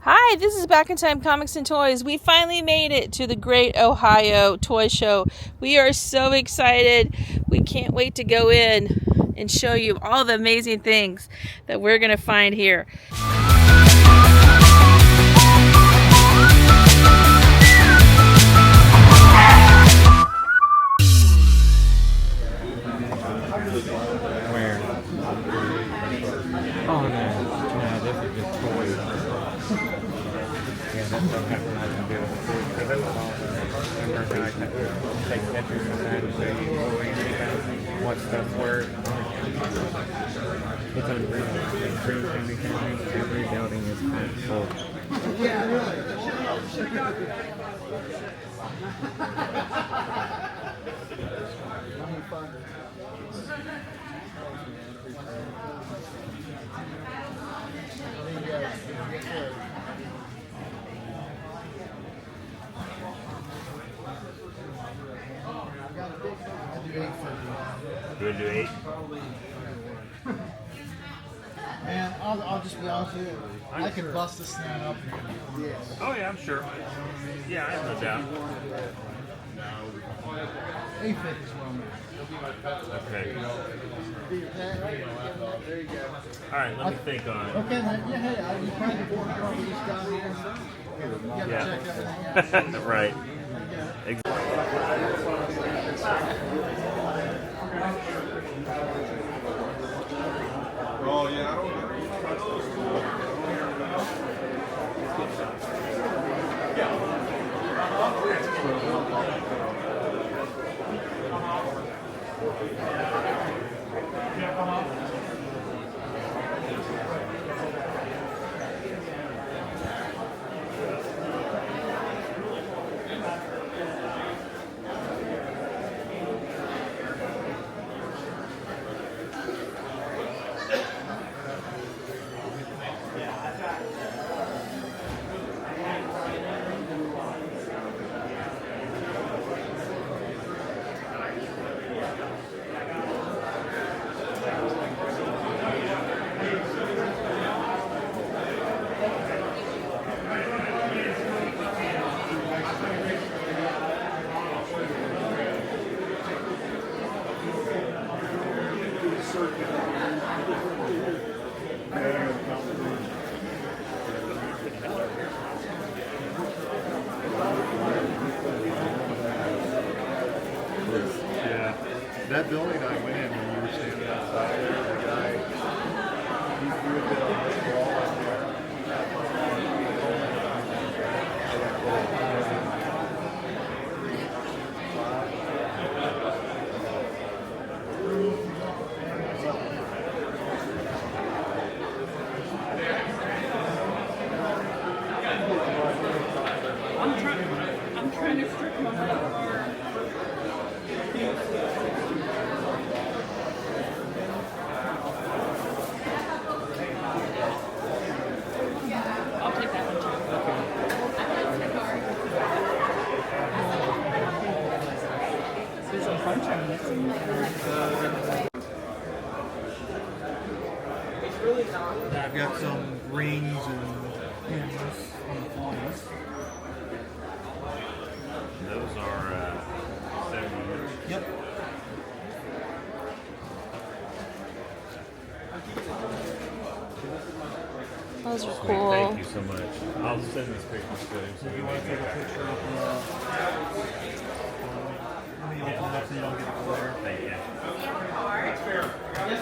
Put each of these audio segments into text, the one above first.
Hi, this is Back in Time Comics and Toys. We finally made it to the Great Ohio Toy Show. We are so excited. We can't wait to go in and show you all the amazing things that we're going to find here. Where? Oh no, this is just toys. Yeah, that's what happened. I can do it. Remember how I had to take pictures of that and show you what stuff's worth. It's unreal. It's true. Every building is packed full. Yeah, really. You would do 8? Man, I'll just be honest with you. I could bust this thing up. Oh yeah, I'm sure. Yeah, I have no doubt. 850 is where I'm at. Okay. Alright, let me think on it. Okay, man. Yeah, hey, you probably before just got here. You gotta check everything out. Right. Oh yeah, I don't that building I went in when you were standing outside there, the guy, he threw a bit on this wall right there. I'm trying to strip them out. I'll take that one too. There's a bunch of missing. I've got some rings and pins on the toys. Those are 70 years. Yep. Those are Sweet, cool. thank you so much. I'll send these pictures to him so You you want can to take a picture of let me open it up so you don't get a glare. Thank you. Yes,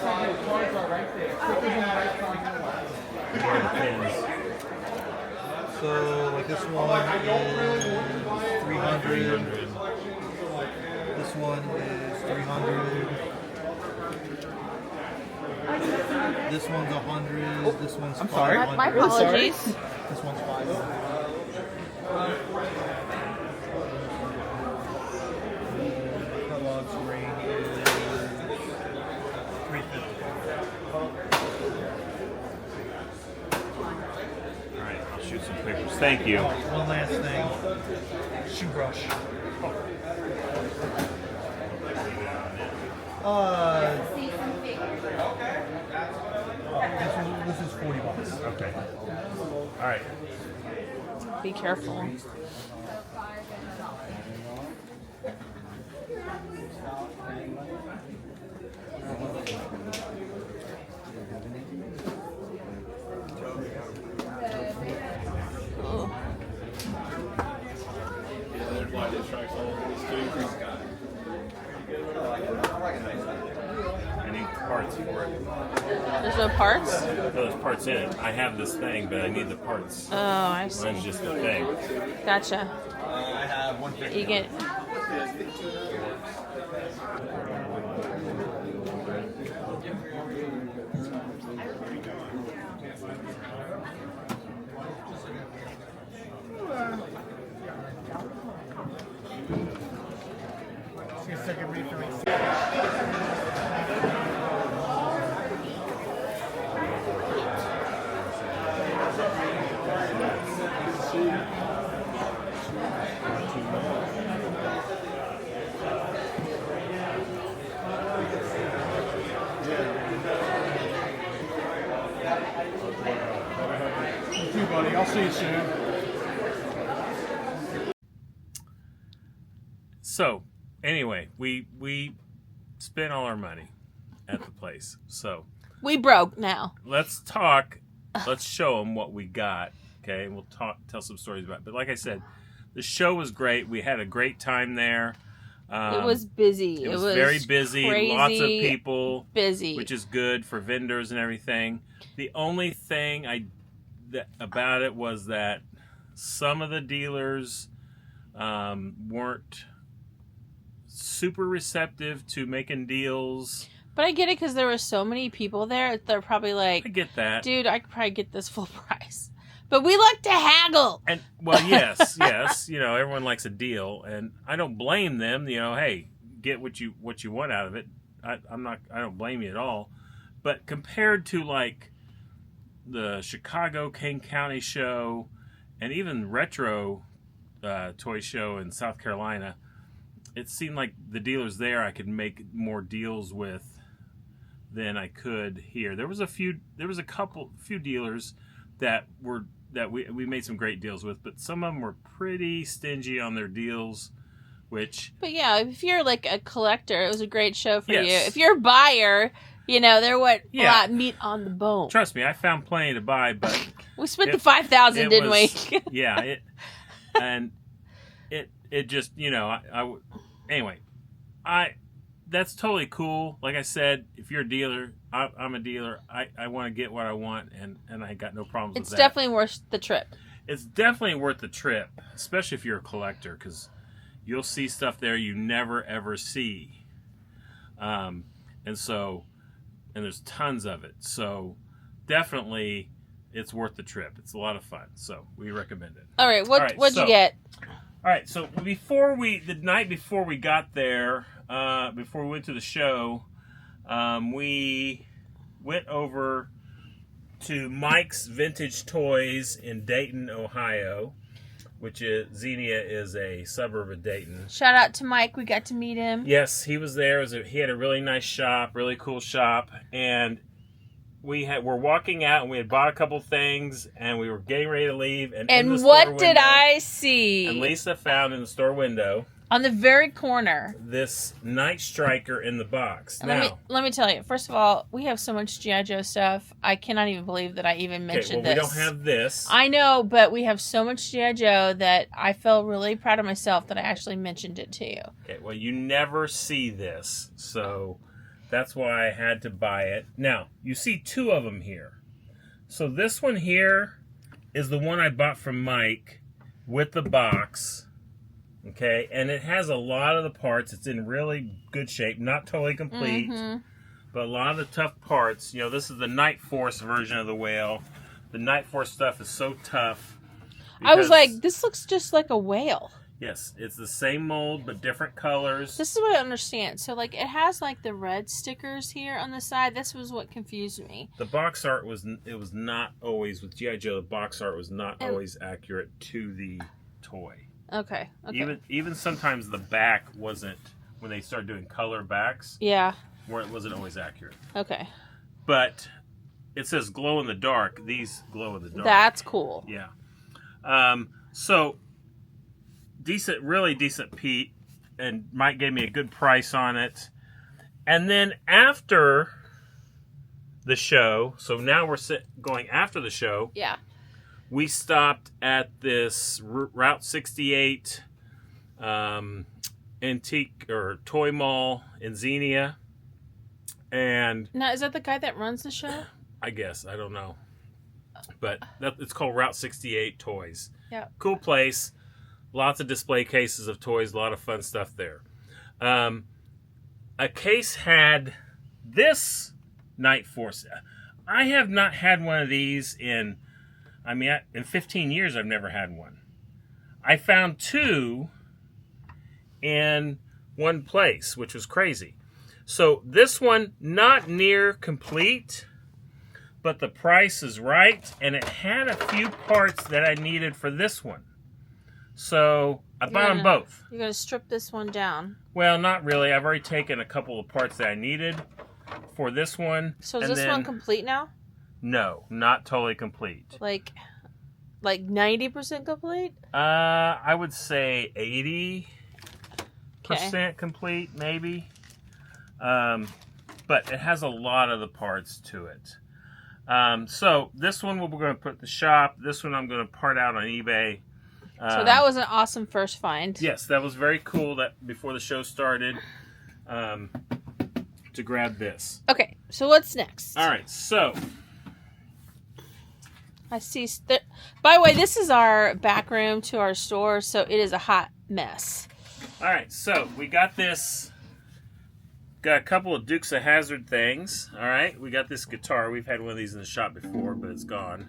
I do. Cards are right there. Here are the pins. So, like this one is 300. This one is 300. This one's 100. This one's 500. My apologies. This one's 500. Kellogg's ring is 350. Alright, I'll shoot some pictures. Thank you. One last thing. Shoe brush. This is $40. Okay. All right. Be careful. I need parts for it. There's no parts? No, there's parts in it. I have this thing, but I need the parts. Oh, I see. Mine's just the thing. Gotcha. I have 150. You get. Thank you, buddy. I'll see you soon. So, anyway, we spent all our money at the place. So, We broke now. let's talk. Let's show them what we got. Okay, and we'll tell some stories about it. But like I said, the show was great. We had a great time there. It was busy. It was very busy. Crazy Lots of people. busy. Which is good for vendors and everything. The only thing about it was that some of the dealers weren't super receptive to making deals. But I get it because there were so many people there. They're probably like, I get that. dude, I could probably get this full price. But we like to haggle. And well, yes, you know, everyone likes a deal, and I don't blame them. You know, hey, get what you want out of it. I don't blame you at all. But compared to like the Chicago King County show, and even Retro toy show in South Carolina, it seemed like the dealers there I could make more deals with than I could here. There was a few dealers that we made some great deals with, but some of them were pretty stingy on their deals, which... But yeah, if you're like a collector, it was a great show for Yes. you. If you're a buyer, you know, there was a Yeah. lot of meat on the bone. Trust me, I found plenty to buy, but... We spent the $5,000, didn't we? Yeah, it just, you know, anyway, that's totally cool. Like I said, if you're a dealer, I'm a dealer. I want to get what I want, and I got no problems with that. It's definitely worth the trip. It's definitely worth the trip, especially if you're a collector, because you'll see stuff there you never ever see. And there's tons of it. So definitely it's worth the trip. It's a lot of fun. So we recommend it. All right, what'd you get? All right, so the night before we got there, before we went to the show, we went over to Mike's Vintage Toys in Dayton, Ohio, which is Xenia is a suburb of Dayton. Shout out to Mike. We got to meet him. Yes, he was there. He had a really nice shop, really cool shop, and we're walking out, and we had bought a couple things, and we were getting ready to leave. And in the what store did window, I see? And Lisa found in the store window on the very corner this Night Striker in the box. Now, let me tell you. First of all, we have so much GiJoe stuff. I cannot even believe that I even mentioned we this. don't have this. I know, but we have so much GiJoe that I felt really proud of myself that I actually mentioned it to you. Okay, well, you never see this, so that's why I had to buy it. Now, you see two of them here. So this one here is the one I bought from Mike with the box. Okay, and it has a lot of the parts. It's in really good shape. Not totally complete, but a lot of the tough parts. You know, this is the Night Force version of the whale. The Night Force stuff is so tough. I was like, this looks just like a whale. Yes, it's the same mold, but different colors. This is what I understand. So, like, it has, like, the red stickers here on the side. This was what confused me. The box art was not always, with GiJoe, the box art was not always accurate to the toy. Okay. Even sometimes the back wasn't, when they started doing color backs, Yeah. where it wasn't always accurate. Okay. But it says glow in the dark. These glow in the dark. That's cool. Yeah. So decent, really decent Pete, and Mike gave me a good price on it. And then after the show, so now we're going after the show. Yeah. We stopped at this Route 68 antique or toy mall in Xenia. And Now, is that the guy that runs the show? I guess, I don't know. But it's called Route 68 Toys. Yeah. Cool place. Lots of display cases of toys. A lot of fun stuff there. A case had this Night Force. I have not had one of these in 15 years I've never had one. I found two in one place, which was crazy. So this one, not near complete, but the price is right, and it had a few parts that I needed for this one. So I bought them both. You're going to strip this one down. Well, not really. I've already taken a couple of parts that I needed for this one. So is this one complete now? No, not totally complete. Like 90% complete? I would say 80% complete, maybe. But it has a lot of the parts to it. So this one we're going to put in the shop. This one I'm going to part out on eBay. So that was an awesome first find. Yes, that was very cool that before the show started to grab this. Okay, so what's next? All right, so I see. By the way, this is our back room to our store, so it is a hot mess. all right, so we got this. Got a couple of Dukes of Hazzard things. All right, we got this guitar. We've had one of these in the shop before, but it's gone.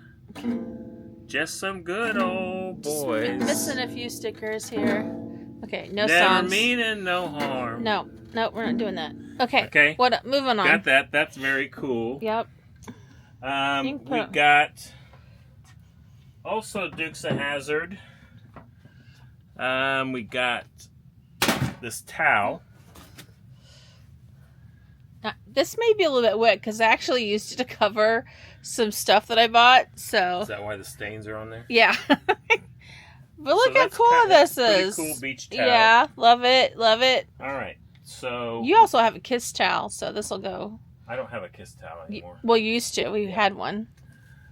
Just some good old boys. Missing a few stickers here. Okay, no Never songs. meaning no harm. No, we're not doing that. Okay. Okay. What? Moving on. Got that. That's very cool. Yep. We got also Dukes of Hazzard. We got this towel. Now, this may be a little bit wet because I actually used it to cover some stuff that I bought. So. Is that why the stains are on there? Yeah. But look So how cool this is. Pretty cool beach towel. Yeah, love it, love it. All right. So You also have a kiss towel, so this will go. I don't have a kiss towel anymore. Well, you used to. We had one.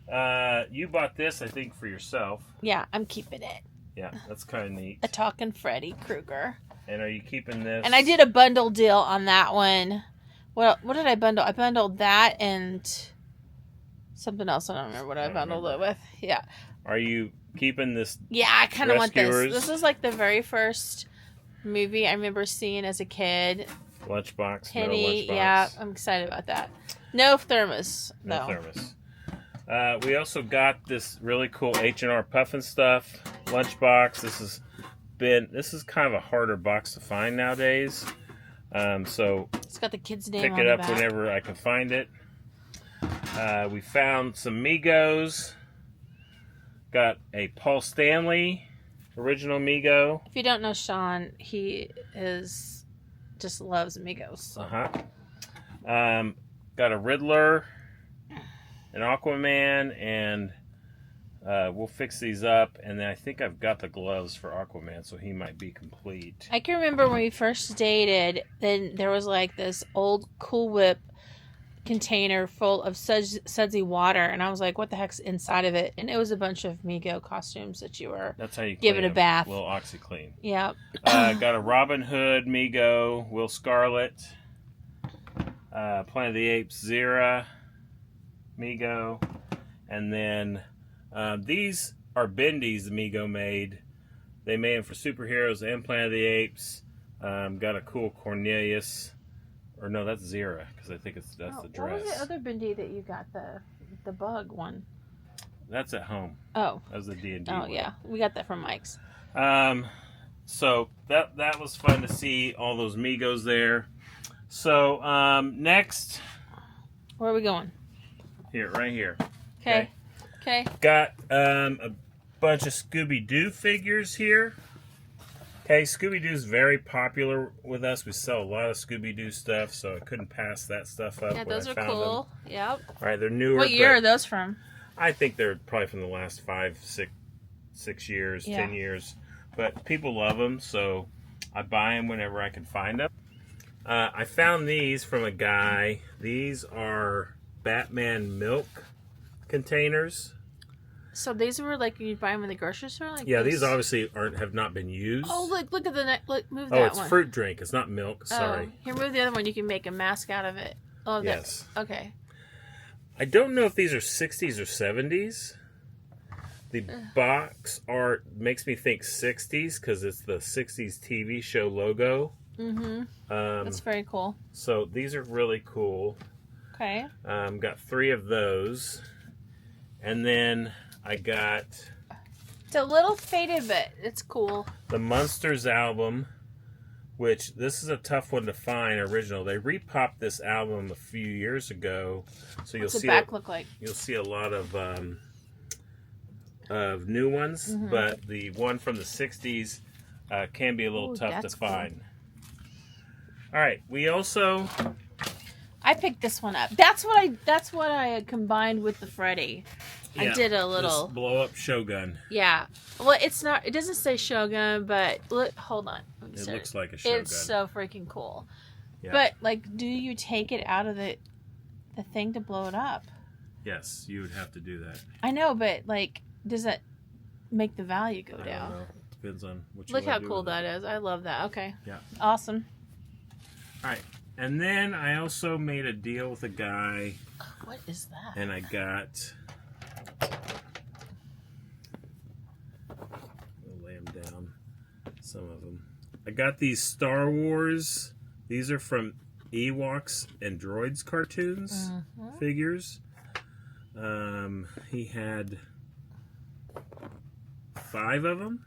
You bought this, I think, for yourself. Yeah, I'm keeping it. Yeah, that's kind of neat. A talking Freddy Krueger. And are you keeping this? And I did a bundle deal on that one. Well, what did I bundle? I bundled that and something else. I don't remember what I bundled it with. Yeah. Are you keeping this? Yeah, I kind of want this. Rescuers? This is like the very first movie I remember seeing as a kid. Lunchbox? Penny, No lunchbox. yeah, I'm excited about that. No thermos, No though. thermos. We also got this really cool H&R Puffin stuff. Lunchbox. This is kind of a harder box to find nowadays. So It's got the kid's name pick on it the up back. whenever I can find it. We found some Migos. Got a Paul Stanley original Migo. If you don't know Sean, he just loves Amigos. Got a Riddler, an Aquaman, and we'll fix these up. And then I think I've got the gloves for Aquaman, so he might be complete. I can remember when we first dated, then there was like this old Cool Whip container full of sudsy water, and I was like, what the heck's inside of it? And it was a bunch of Migo costumes that you were That's how you give clean it a them. bath. A little OxyClean. Yeah. Got a Robin Hood Migo, Will Scarlet, Planet of the Apes Zera Migo, and then these are bendies the Migo made. They made them for superheroes and Planet of the Apes. Got a cool Cornelius. Or no, that's Zera, because I think that's the dress. What was the other bendy that you got, the bug one? That's at home. Oh. That was the D&D Oh, one. yeah. We got that from Mike's. So that was fun to see all those Migos there. So next, Where are we going? here, right here. Okay. Okay. Got a bunch of Scooby-Doo figures here. Okay, Scooby-Doo's very popular with us. We sell a lot of Scooby-Doo stuff, so I couldn't pass that stuff up. Yeah, when those I are found cool. them. Yep. All right, they're newer. What year but are those from? I think they're probably from the last 5, 6 years, Yeah. 10 years. But people love them, so I buy them whenever I can find them. I found these from a guy. These are Batman milk containers. So these were like you buy them in the grocery store. Like Yeah, this? these obviously have not been used. Oh, look at the neck. Look, move Oh, that it's one. fruit drink. It's not milk. Sorry. Oh, here, move the other one. You can make a mask out of it. Oh, Yes. Okay. I don't know if these are 60s or 70s. The box art makes me think 60s because it's the 60s TV show logo. Mm-hmm. That's very cool. So these are really cool. Okay. Got 3 of those. And then I got It's a little faded, but it's cool. the Munsters album, which this is a tough one to find original. They repopped this album a few years ago. So you'll What's the see back look like? You'll see a lot of new ones, Mm-hmm. but the one from the 60s can be a little Ooh, tough to that's cool. find. All right, we also I picked this one up. That's what I had combined with the Freddy. I did a little blow up Shogun. Yeah. Well, it's not. It doesn't say Shogun, but look. Hold on. Let me It start. looks like a Shogun. It's so freaking cool. Yeah. But like, do you take it out of the thing to blow it up? Yes, you would have to do that. I know, but like, does that make the value go I don't down? know. Depends on what you Look wanna how do cool with it. that is. I love that. Okay. Yeah. Awesome. All right, and then I also made a deal with a guy, What is that? and I got. I'll lay them down. Some of them. I got these Star Wars. These are from Ewoks and Droids cartoons figures. He had 5 of them,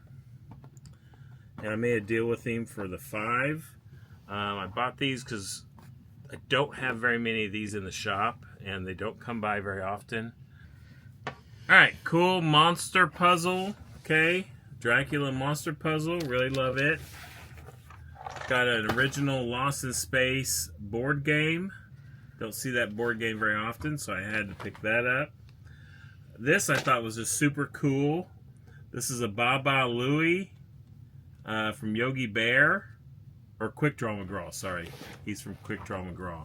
and I made a deal with him for the 5. I bought these because I don't have very many of these in the shop, and they don't come by very often. All right, cool monster puzzle. Okay, Dracula monster puzzle. Really love it. Got an original Lost in Space board game. Don't see that board game very often, so I had to pick that up. This I thought was just super cool. This is a Baba Louie from Yogi Bear, or Quick Draw McGraw, sorry. He's from Quick Draw McGraw.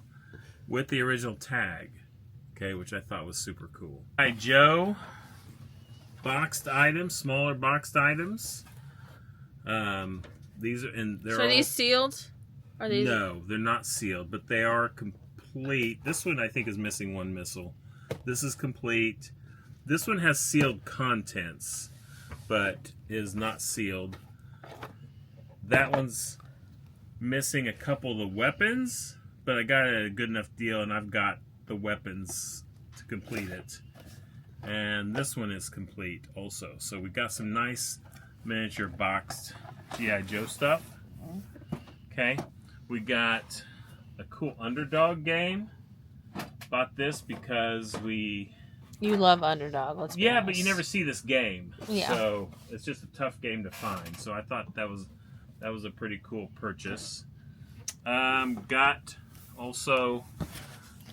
With the original tag, okay, which I thought was super cool. GiJoe, boxed items, smaller boxed items. These are, and they're So are all, these sealed? Are these? no, they're not sealed, but they are complete. This one I think is missing one missile. This is complete. This one has sealed contents, but is not sealed. That one's missing a couple of the weapons, but I got it at a good enough deal, and I've got the weapons to complete it. And this one is complete also. So we got some nice miniature boxed G.I. Joe stuff. Okay, we got a cool Underdog game. Bought this because You love Underdog. Let's be but you honest. never see this game. Yeah. So it's just a tough game to find. So I thought that was a pretty cool purchase. Got also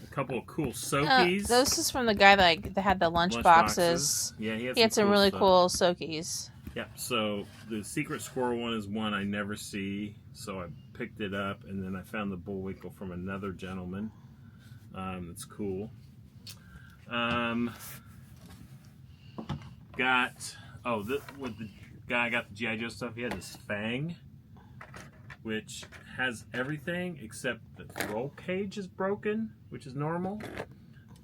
a couple of cool Soakies. This is from the guy that had the lunch boxes. Yeah, He had some really stuff. cool Soakies. Yeah, so the Secret Squirrel one is one I never see, so I picked it up, and then I found the Bullwinkle from another gentleman. It's cool. With the guy got the G.I. Joe stuff, he had this Fang, which has everything except the roll cage is broken, which is normal.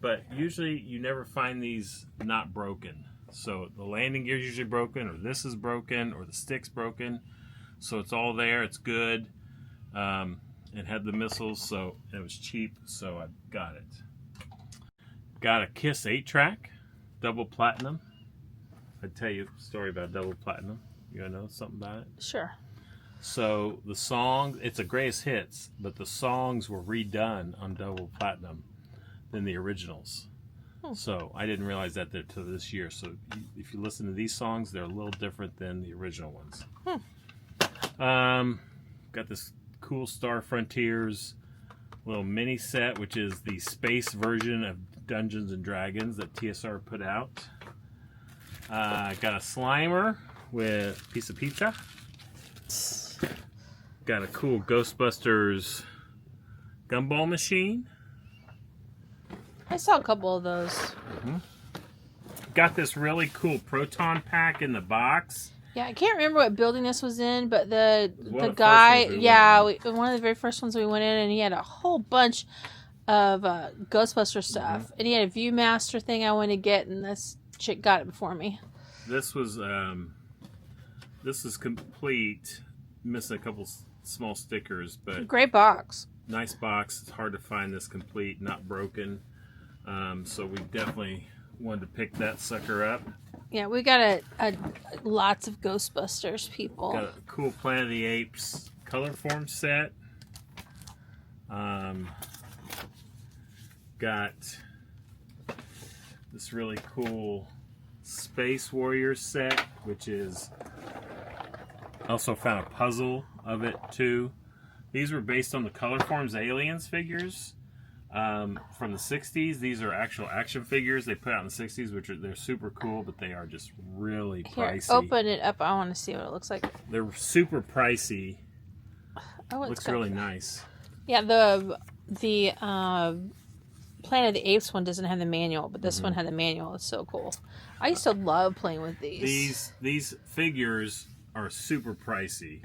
But usually you never find these not broken. So the landing gear is usually broken, or this is broken, or the stick's broken. So it's all there, it's good. It had the missiles, so it was cheap, so I got it. Got a Kiss 8-track, double platinum. I'd tell you a story about double platinum. You want to know something about it? Sure. So the song, it's a greatest hits, but the songs were redone on double platinum than the originals. So I didn't realize that until this year. So if you listen to these songs, they're a little different than the original ones. Got this cool Star Frontiers little mini set, which is the space version of Dungeons and Dragons that TSR put out. Got a Slimer with a piece of pizza. Got a cool Ghostbusters gumball machine. I saw a couple of those. Mm-hmm. Got this really cool proton pack in the box. Yeah, I can't remember what building this was in, but the one guy, of the very first ones we went in, and he had a whole bunch of Ghostbuster stuff, and he had a Viewmaster thing I wanted to get, and this chick got it before me. This was complete. Missing a couple small stickers, but Great box. nice box. It's hard to find this complete, not broken. So we definitely wanted to pick that sucker up. Yeah, we got a lots of Ghostbusters people. Got a cool Planet of the Apes color form set. Got this really cool Space Warriors set, which is also found a puzzle of it too. These were based on the Color Forms Aliens figures from the 60s. These are actual action figures they put out in the 60s, which they're super cool, but they are just really pricey. Here, open it up. I want to see what it looks like. They're super pricey. Oh, it looks really nice. Yeah, the Planet of the Apes one doesn't have the manual, but this one had the manual. It's so cool. I used to love playing with these. These figures are super pricey.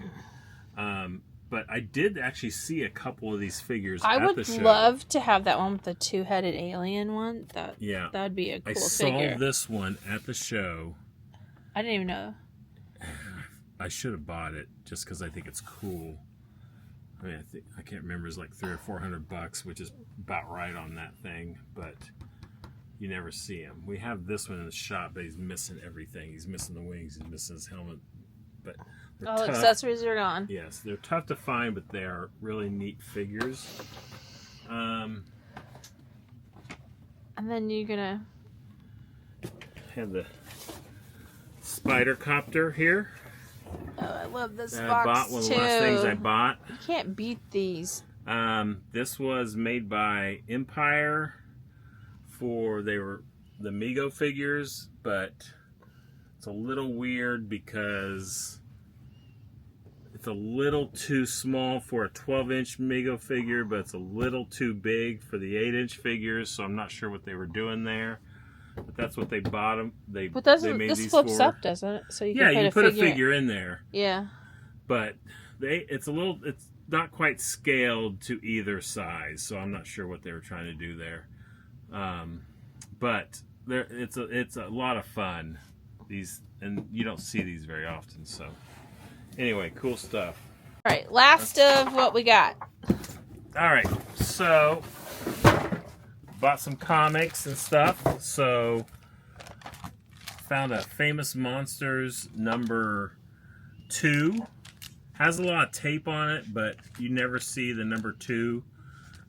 But I did actually see a couple of these figures at the show. I would love to have that one with the two-headed alien one. That would be a cool figure. I saw this one at the show. I didn't even know. I should have bought it just because I think it's cool. I mean, I can't remember. It's like $300 or $400, which is about right on that thing. But you never see him. We have this one in the shop, but he's missing everything. He's missing the wings. He's missing his helmet. But all the accessories are gone. Yes, they're tough to find, but they are really neat figures. And then you're gonna have the Spider Copter here. Oh, I love this I box bought one of the last things I bought. You can't beat these. This was made by Empire they were the Mego figures, but it's a little weird because it's a little too small for a 12-inch Mego figure, but it's a little too big for the 8-inch figures, so I'm not sure what they were doing there. But that's what they bought them. They made this these flips for. up, doesn't it? So you can you put a figure in there. Yeah. But it's not quite scaled to either size, so I'm not sure what they were trying to do there. But it's a lot of fun. And you don't see these very often, so anyway, cool stuff. All right, last of what we got. All right, so bought some comics and stuff. So found a Famous Monsters number 2. Has a lot of tape on it, but you never see the number 2,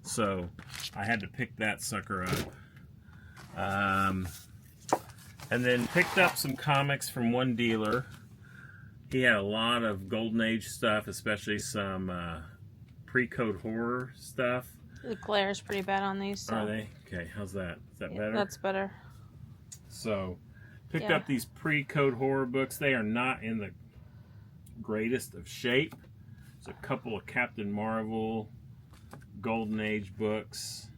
so I had to pick that sucker up. And then picked up some comics from one dealer. He had a lot of Golden Age stuff, especially some pre-code horror stuff. The glare is pretty bad on these. So. Are they? Okay, how's that? Is that better? That's better. So, picked up these pre-code horror books. They are not in the greatest of shape. There's a couple of Captain Marvel Golden Age books.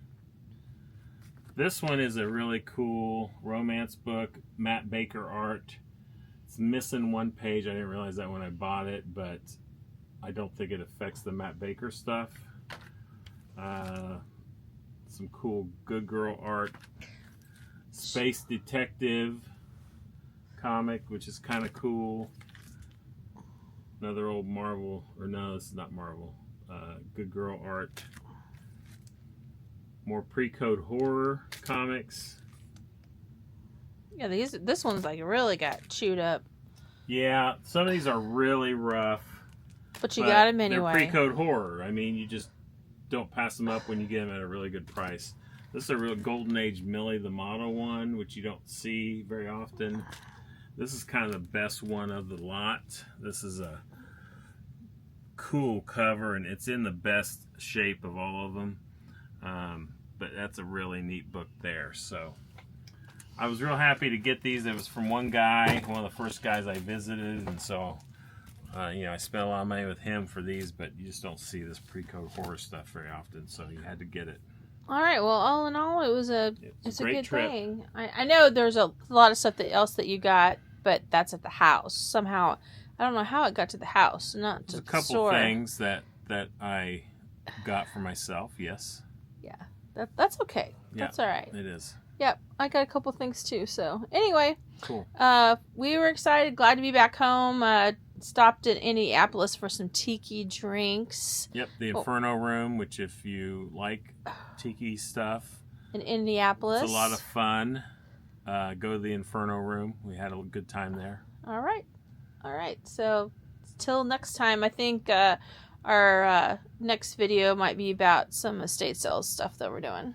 This one is a really cool romance book, Matt Baker art. It's missing one page. I didn't realize that when I bought it, but I don't think it affects the Matt Baker stuff. Some cool Good Girl art. Space Detective comic, which is kind of cool. Another old Marvel, or no, this is not Marvel. Good Girl art. More pre-code horror comics. Yeah, this one's like really got chewed up. Yeah, some of these are really rough. But you got them anyway. They're pre-code horror. I mean, you just don't pass them up when you get them at a really good price. This is a real Golden Age Millie the Model one, which you don't see very often. This is kind of the best one of the lot. This is a cool cover, and it's in the best shape of all of them. But that's a really neat book there. So I was real happy to get these. It was from one guy, one of the first guys I visited, and so you know, I spent a lot of money with him for these, but you just don't see this pre-code horror stuff very often, so you had to get it. All right. Well, all in all, it's a great good trip. thing. I know there's a lot of stuff else that you got, but that's at the house somehow. I don't know how it got to the house, not to There's a the couple store. things that I got for myself. Yes. Yeah, that's okay. Yeah, That's all right. It is. Yep, I got a couple things too. So anyway, Cool. we were excited, glad to be back home. Stopped at Indianapolis for some tiki drinks. Yep, the Inferno Room, which if you like tiki stuff, In Indianapolis. it's a lot of fun. Go to the Inferno Room. We had a good time there. All right. So till next time, I think our next video might be about some estate sales stuff that we're doing.